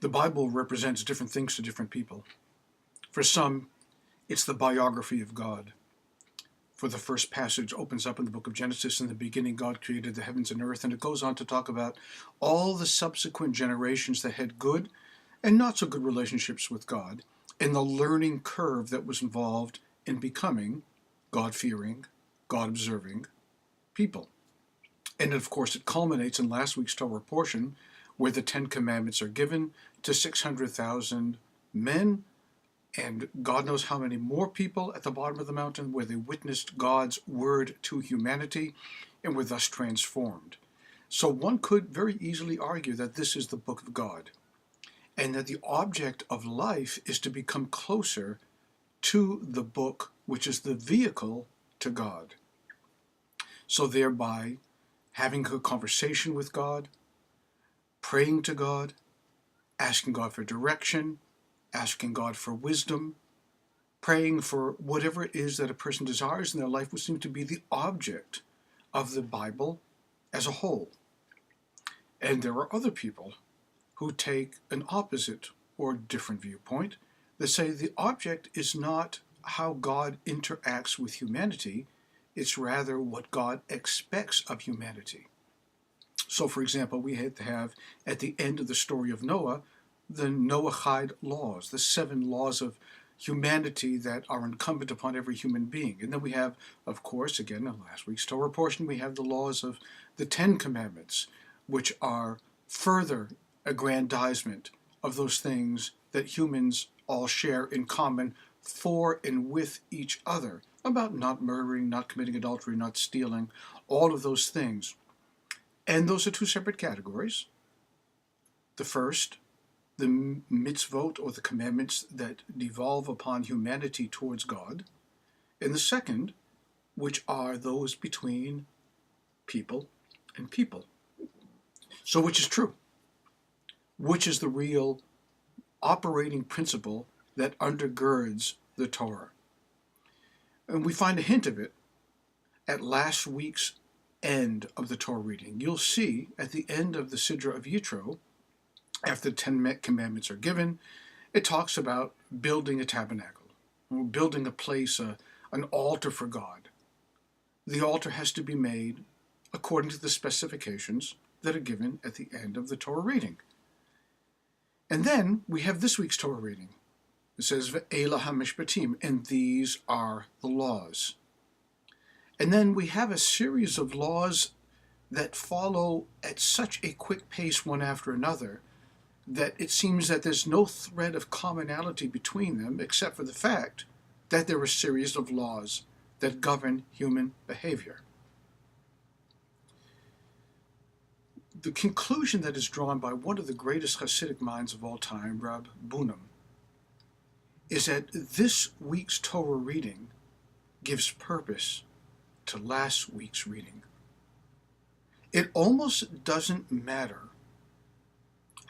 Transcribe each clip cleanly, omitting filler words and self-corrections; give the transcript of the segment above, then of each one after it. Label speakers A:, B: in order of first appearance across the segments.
A: The Bible represents different things to different people. For some, it's the biography of God. For the first passage opens up in the book of Genesis. In the beginning, God created the heavens and earth, and it goes on to talk about all the subsequent generations that had good and not so good relationships with God, and the learning curve that was involved in becoming God-fearing, God-observing people. And of course, it culminates in last week's Torah portion, where the Ten Commandments are given to 600,000 men, and God knows how many more people at the bottom of the mountain, where they witnessed God's word to humanity and were thus transformed. So one could very easily argue that this is the book of God, and that the object of life is to become closer to the book, which is the vehicle to God. So thereby, having a conversation with God, praying to God, asking God for direction, asking God for wisdom, praying for whatever it is that a person desires in their life would seem to be the object of the Bible as a whole. And there are other people who take an opposite or different viewpoint that say the object is not how God interacts with humanity, it's rather what God expects of humanity. So, for example, we had to have, at the end of the story of Noah, the Noahide laws, the 7 laws of humanity that are incumbent upon every human being. And then we have, of course, again, in last week's Torah portion, we have the laws of the 10 Commandments, which are further aggrandizement of those things that humans all share in common for and with each other, about not murdering, not committing adultery, not stealing, all of those things. And those are 2 separate categories. The first, the mitzvot, or the commandments that devolve upon humanity towards God. And the second, which are those between people and people. So which is true? Which is the real operating principle that undergirds the Torah? And we find a hint of it at last week's end of the Torah reading. You'll see at the end of the Sidra of Yitro, after the 10 Commandments are given, it talks about building a tabernacle, building a place, an altar for God. The altar has to be made according to the specifications that are given at the end of the Torah reading. And then we have this week's Torah reading. It says, Ve'ela ha-Mishpatim, and these are the laws. And then we have a series of laws that follow at such a quick pace one after another that it seems that there's no thread of commonality between them except for the fact that they're a series of laws that govern human behavior. The conclusion that is drawn by one of the greatest Hasidic minds of all time, Rab Bunam, is that this week's Torah reading gives purpose to last week's reading. It almost doesn't matter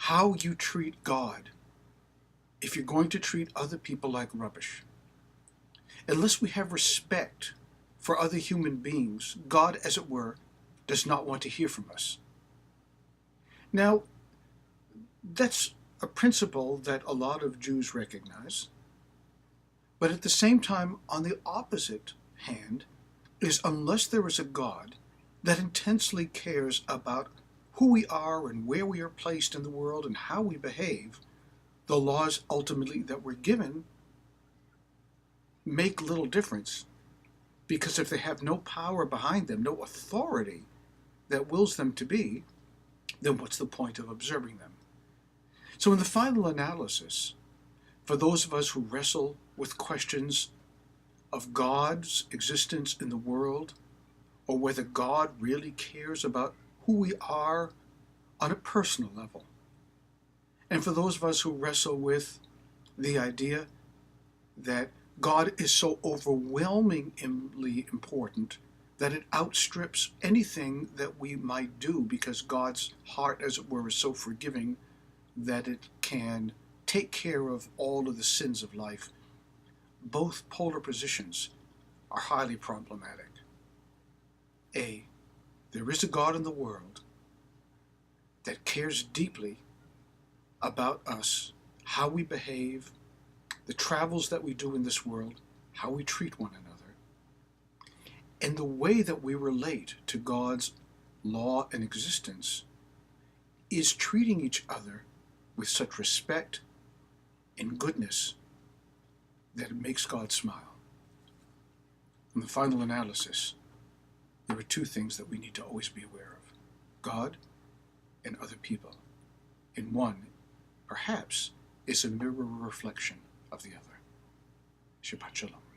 A: how you treat God if you're going to treat other people like rubbish. Unless we have respect for other human beings, God, as it were, does not want to hear from us. Now, that's a principle that a lot of Jews recognize, but at the same time, on the opposite hand, is unless there is a God that intensely cares about who we are and where we are placed in the world and how we behave, the laws ultimately that we're given make little difference, because if they have no power behind them, no authority that wills them to be, then what's the point of observing them? So in the final analysis, for those of us who wrestle with questions of God's existence in the world, or whether God really cares about who we are on a personal level, and for those of us who wrestle with the idea that God is so overwhelmingly important that it outstrips anything that we might do, because God's heart, as it were, is so forgiving that it can take care of all of the sins of life. Both polar positions are highly problematic. A, there is a God in the world that cares deeply about us, how we behave, the travels that we do in this world, how we treat one another, and the way that we relate to God's law and existence is treating each other with such respect and goodness that it makes God smile. In the final analysis, there are two things that we need to always be aware of: God and other people. And one, perhaps, is a mirror reflection of the other. Shabbat Shalom.